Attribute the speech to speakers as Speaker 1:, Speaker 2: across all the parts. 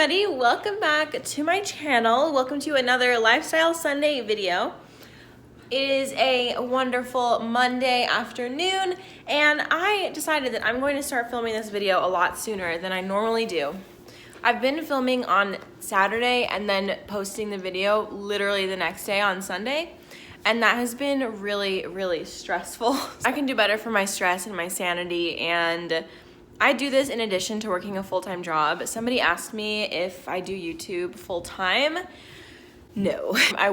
Speaker 1: everybody, welcome back to my channel. Welcome to another Lifestyle Sunday video. It is a wonderful Monday afternoon and I decided that I'm going to start filming this video a lot sooner than I normally do. I've been filming on Saturday and then posting the video literally the next day on Sunday, and that has been really stressful. I can do better for my stress and my sanity, and I do this in addition to working a full-time job. Somebody asked me if I do YouTube full-time. No, I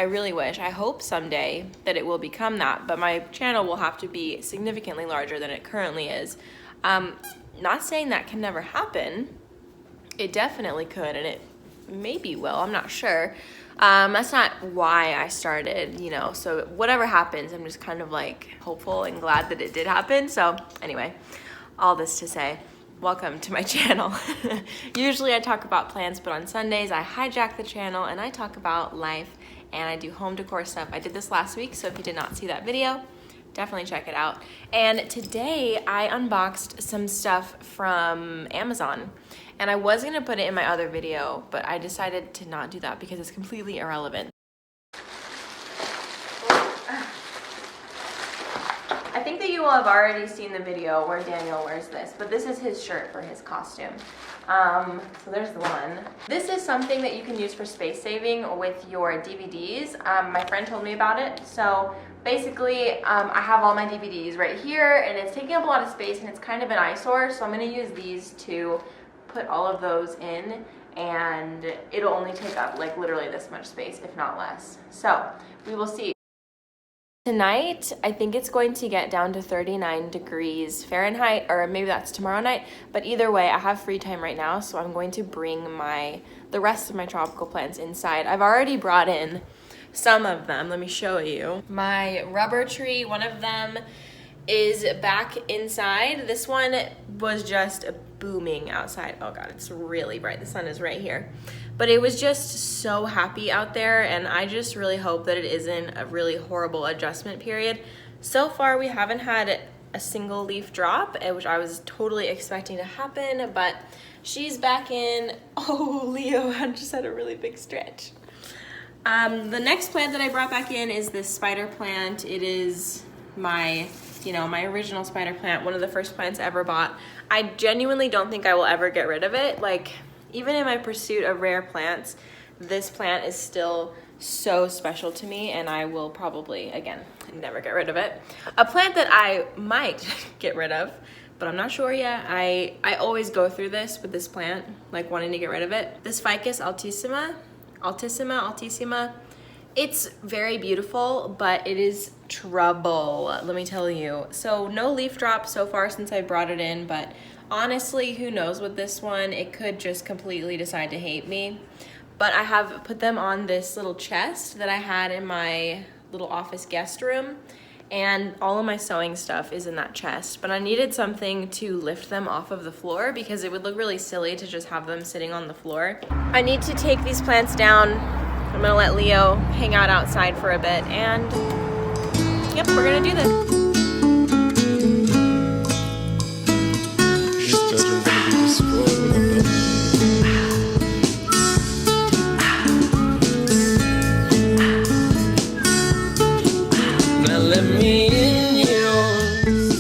Speaker 1: really wish, I hope someday that it will become that, but my channel will have to be significantly larger than it currently is. Not saying that can never happen. It definitely could, and it maybe will, I'm not sure. That's not why I started, you know, so whatever happens, I'm just kind of like hopeful and glad that it did happen. So anyway, all this to say, welcome to my channel. Usually I talk about plants, but on Sundays I hijack the channel and I talk about life and I do home decor stuff. I did this last week, so if you did not see that video, definitely check it out. And today I unboxed some stuff from Amazon, and I was gonna put it in my other video, but I decided to not do that because it's completely irrelevant. I think that you will have already seen the video where Daniel wears this, but this is his shirt for his costume. So there's the one. This is something that you can use for space saving with your DVDs. My friend told me about it. So basically, I have all my DVDs right here, and it's taking up a lot of space, and it's kind of an eyesore. So I'm gonna use these to put all of those in, and it'll only take up like literally this much space, if not less. So we will see. Tonight, I think it's going to get down to 39 degrees Fahrenheit, or maybe that's tomorrow night, but either way, I have free time right now, so I'm going to bring the rest of my tropical plants inside. I've already brought in some of them. Let me show you. My rubber tree, one of them is back inside. This one was just booming outside. Oh God, it's really bright. The sun is right here. But it was just so happy out there, and I just really hope that it isn't a really horrible adjustment period. So far, we haven't had a single leaf drop, which I was totally expecting to happen, but she's back in. Oh, Leo, I just had a really big stretch. The next plant that I brought back in is this spider plant. It is my original spider plant, one of the first plants I ever bought. I genuinely don't think I will ever get rid of it. Like, even in my pursuit of rare plants, this plant is still so special to me, and I will probably, again, never get rid of it. A plant that I might get rid of, but I'm not sure yet. I always go through this with this plant, like wanting to get rid of it. This Ficus altissima, it's very beautiful, but it is trouble, let me tell you. So no leaf drop so far since I brought it in, but honestly, who knows with this one? It could just completely decide to hate me. But I have put them on this little chest that I had in my little office guest room, and all of my sewing stuff is in that chest. But I needed something to lift them off of the floor because it would look really silly to just have them sitting on the floor. I need to take these plants down. I'm gonna let Leo hang out outside for a bit, and yep, we're gonna do this.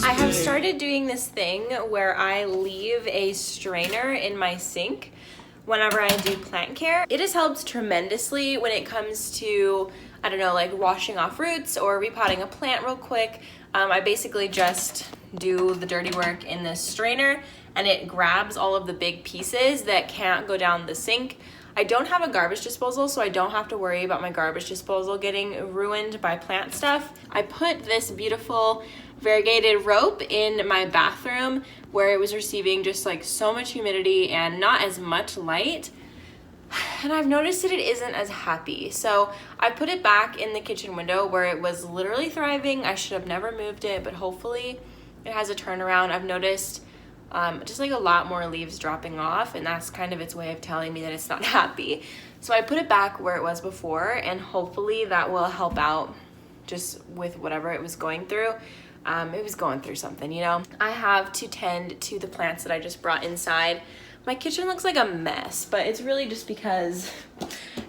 Speaker 1: I have started doing this thing where I leave a strainer in my sink whenever I do plant care. It has helped tremendously when it comes to, I don't know, like washing off roots or repotting a plant real quick. I basically just do the dirty work in this strainer, and it grabs all of the big pieces that can't go down the sink. I don't have a garbage disposal, so I don't have to worry about my garbage disposal getting ruined by plant stuff. I put this beautiful variegated rope in my bathroom where it was receiving just like so much humidity and not as much light. And I've noticed that it isn't as happy. So I put it back in the kitchen window where it was literally thriving. I should have never moved it, but hopefully it has a turnaround. I've noticed just like a lot more leaves dropping off, and that's kind of its way of telling me that it's not happy. So I put it back where it was before, and hopefully that will help out just with whatever it was going through. It was going through something, you know. I have to tend to the plants that I just brought inside My kitchen looks like a mess, but it's really just because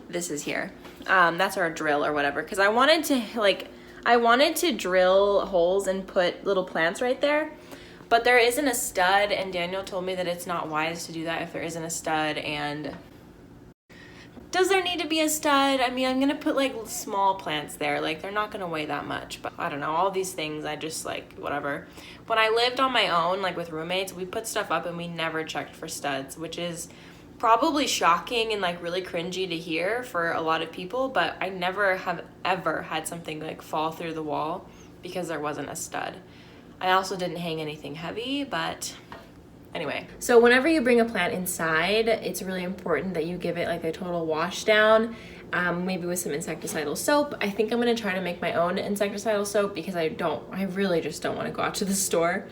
Speaker 1: this is here. That's our drill or whatever, because I wanted to drill holes and put little plants right there, but there isn't a stud, and Daniel told me that it's not wise to do that if there isn't a stud. And does there need to be a stud? I mean, I'm gonna put like small plants there, like they're not gonna weigh that much, but I don't know, all these things I just like whatever. When I lived on my own, like with roommates, we put stuff up and we never checked for studs, which is probably shocking and like really cringy to hear for a lot of people, but I never have ever had something like fall through the wall because there wasn't a stud. I also didn't hang anything heavy, but anyway. So whenever you bring a plant inside, it's really important that you give it like a total wash down, maybe with some insecticidal soap. I think I'm gonna try to make my own insecticidal soap because I really just don't want to go out to the store.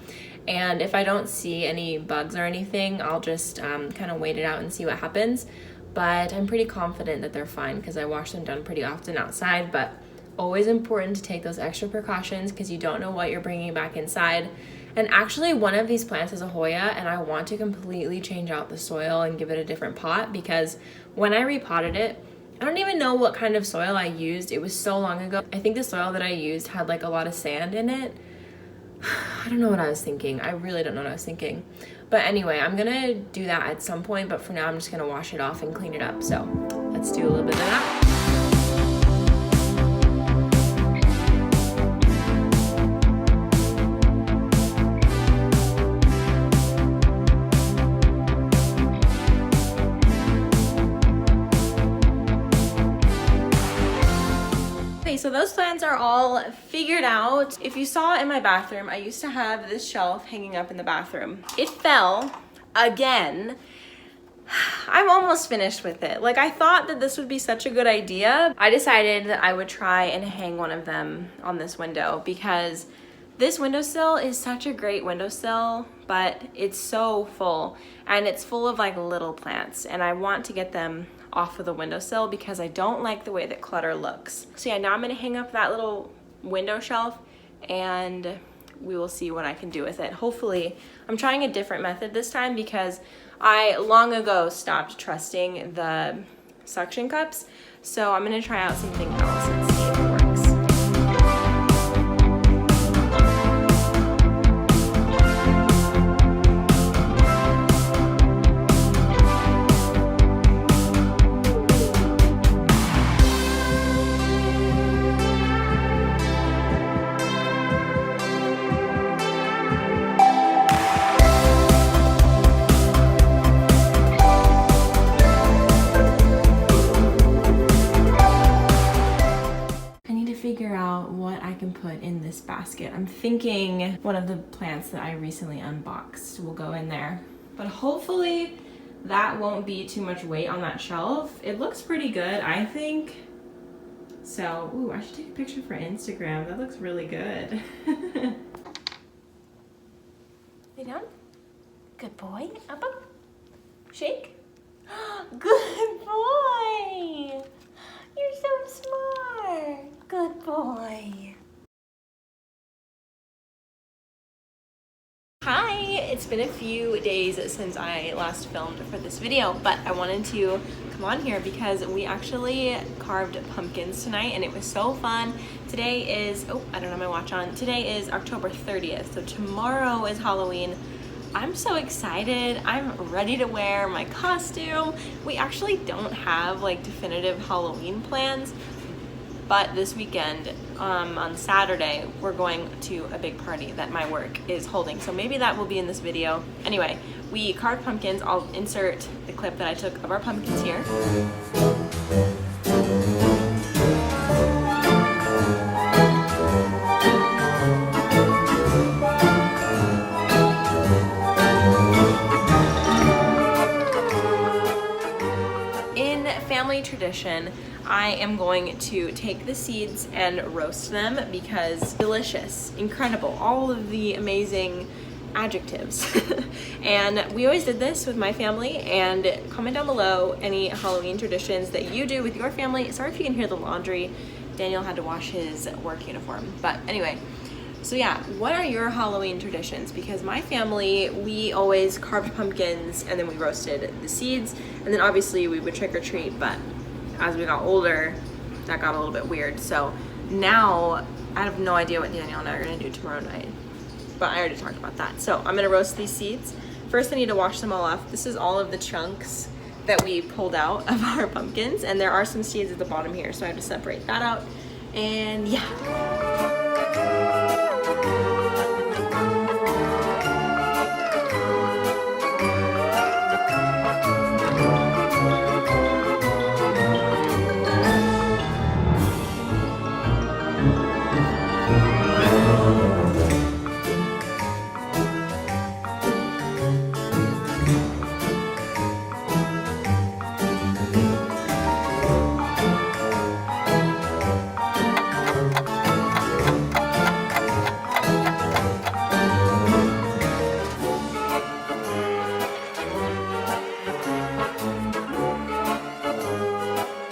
Speaker 1: And if I don't see any bugs or anything, I'll just kind of wait it out and see what happens. But I'm pretty confident that they're fine because I wash them down pretty often outside. But always important to take those extra precautions because you don't know what you're bringing back inside. And actually one of these plants is a Hoya, and I want to completely change out the soil and give it a different pot, because when I repotted it, I don't even know what kind of soil I used. It was so long ago. I think the soil that I used had like a lot of sand in it. I don't know what I was thinking. I really don't know what I was thinking. But anyway, I'm gonna do that at some point, but for now I'm just gonna wash it off and clean it up. So let's do a little bit of that. So those plants are all figured out. If you saw in my bathroom, I used to have this shelf hanging up in the bathroom. It fell again. I'm almost finished with it. Like, I thought that this would be such a good idea. I decided that I would try and hang one of them on this window because this windowsill is such a great windowsill, but it's so full, and it's full of like little plants, and I want to get them off of the windowsill because I don't like the way that clutter looks. So yeah, now I'm gonna hang up that little window shelf and we will see what I can do with it. Hopefully, I'm trying a different method this time because I long ago stopped trusting the suction cups. So I'm gonna try out something else and see if it works. Figure out what I can put in this basket. I'm thinking one of the plants that I recently unboxed will go in there, but hopefully that won't be too much weight on that shelf. It looks pretty good, I think. So, ooh, I should take a picture for Instagram. That looks really good. Lay down. Good boy. Up, up. Shake. Good boy. You're so smart. Good boy. Hi, it's been a few days since I last filmed for this video, but I wanted to come on here because we actually carved pumpkins tonight and it was so fun. Today is, oh, I don't have my watch on. Today is October 30th, so tomorrow is Halloween. I'm so excited. I'm ready to wear my costume. We actually don't have like definitive Halloween plans, but this weekend, on Saturday, we're going to a big party that my work is holding. So maybe that will be in this video. Anyway, we carved pumpkins. I'll insert the clip that I took of our pumpkins here. Family tradition, I am going to take the seeds and roast them because delicious, incredible, all of the amazing adjectives. And we always did this with my family, and comment down below any Halloween traditions that you do with your family. Sorry if you can hear the laundry. Daniel had to wash his work uniform, but anyway, So yeah, what are your Halloween traditions? Because my family, we always carved pumpkins and then we roasted the seeds, and then obviously we would trick or treat, but as we got older, that got a little bit weird. So now I have no idea what Danielle and I are gonna do tomorrow night, but I already talked about that. So I'm gonna roast these seeds. First I need to wash them all off. This is all of the chunks that we pulled out of our pumpkins, and there are some seeds at the bottom here, so I have to separate that out. And yeah.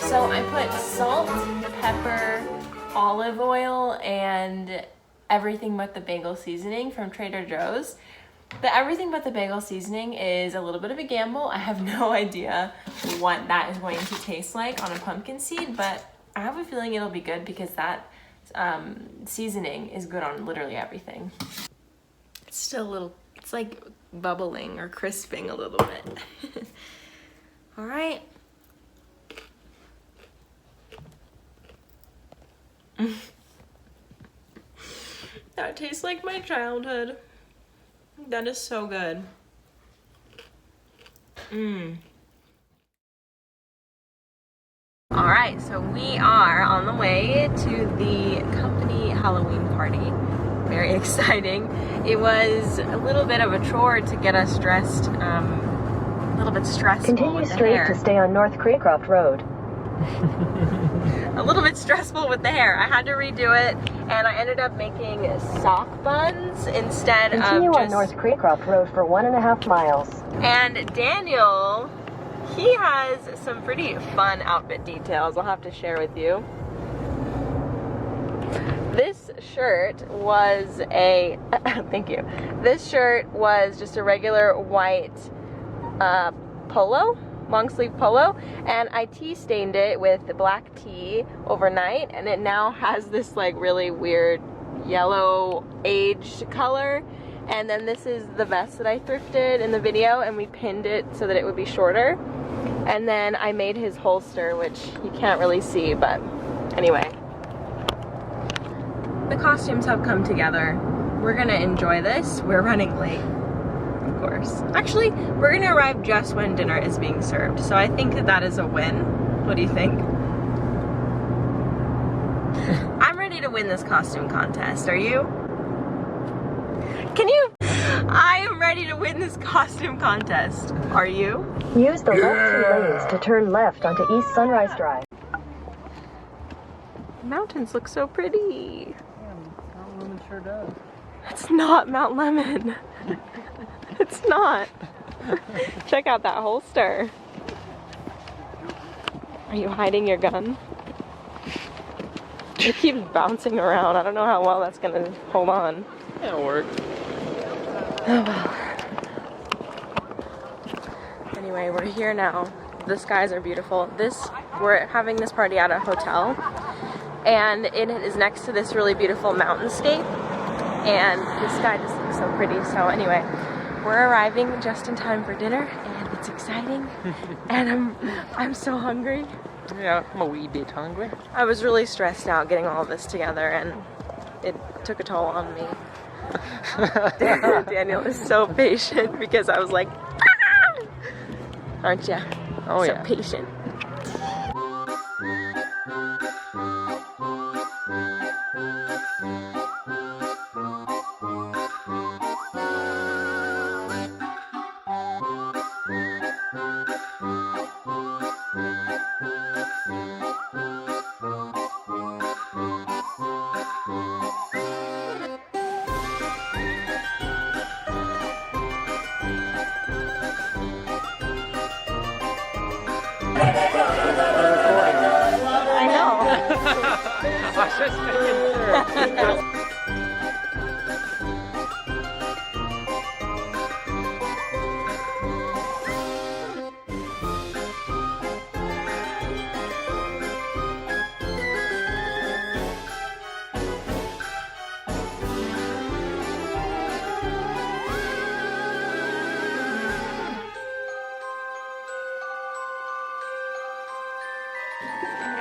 Speaker 1: So I put salt, pepper, olive oil, and everything but the bagel seasoning from Trader Joe's. The everything but the bagel seasoning is a little bit of a gamble. I have no idea what that is going to taste like on a pumpkin seed, but I have a feeling it'll be good because that seasoning is good on literally everything. It's still a little, it's like bubbling or crisping a little bit. All right. That tastes like my childhood. That is so good. All right, so we are on the way to the company Halloween party. Very exciting. It was a little bit of a chore to get us dressed, a little bit stressful.
Speaker 2: Continue straight to stay on North Craycroft Road.
Speaker 1: A little bit stressful with the hair. I had to redo it, and I ended up making sock buns instead of just...
Speaker 2: Continue on North Craycroft Road for 1.5 miles.
Speaker 1: And Daniel, he has some pretty fun outfit details I'll have to share with you. This shirt was a... thank you. This shirt was just a regular white polo. Long sleeve polo, and I tea stained it with black tea overnight, and it now has this like really weird yellow aged color. And then this is the vest that I thrifted in the video, and we pinned it so that it would be shorter. And then I made his holster, which you can't really see, but anyway. The costumes have come together. We're gonna enjoy this. We're running late. Of course. Actually, we're gonna arrive just when dinner is being served, so I think that that is a win. What do you think? I'm ready to win this costume contest. Are you? Can you? I am ready to win this costume contest. Are you?
Speaker 2: Use the left 2 lanes to turn left onto East Sunrise Drive.
Speaker 1: Mountains look so pretty.
Speaker 3: Yeah, Mount Lemon sure does.
Speaker 1: It's not Mount Lemon. It's not. Check out that holster. Are you hiding your gun? It keeps bouncing around. I don't know how well that's gonna hold on.
Speaker 3: It'll work.
Speaker 1: Oh well. Anyway, we're here now. The skies are beautiful. We're having this party at a hotel, and it is next to this really beautiful mountainscape, and the sky just looks so pretty. So anyway, we're arriving just in time for dinner, and it's exciting, and I'm so hungry.
Speaker 3: Yeah, I'm a wee bit hungry.
Speaker 1: I was really stressed out getting all of this together, and it took a toll on me. Daniel is so patient because I was like, ah! Aren't you?
Speaker 3: Oh,
Speaker 1: so
Speaker 3: yeah.
Speaker 1: Patient. I know.
Speaker 3: I was just making sure.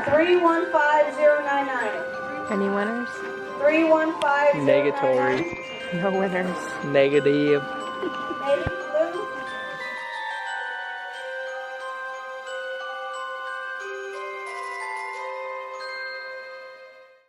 Speaker 4: 315099.
Speaker 1: Any winners?
Speaker 4: 315099.
Speaker 3: Negatory.
Speaker 1: No winners.
Speaker 3: Negative.
Speaker 4: Maybe.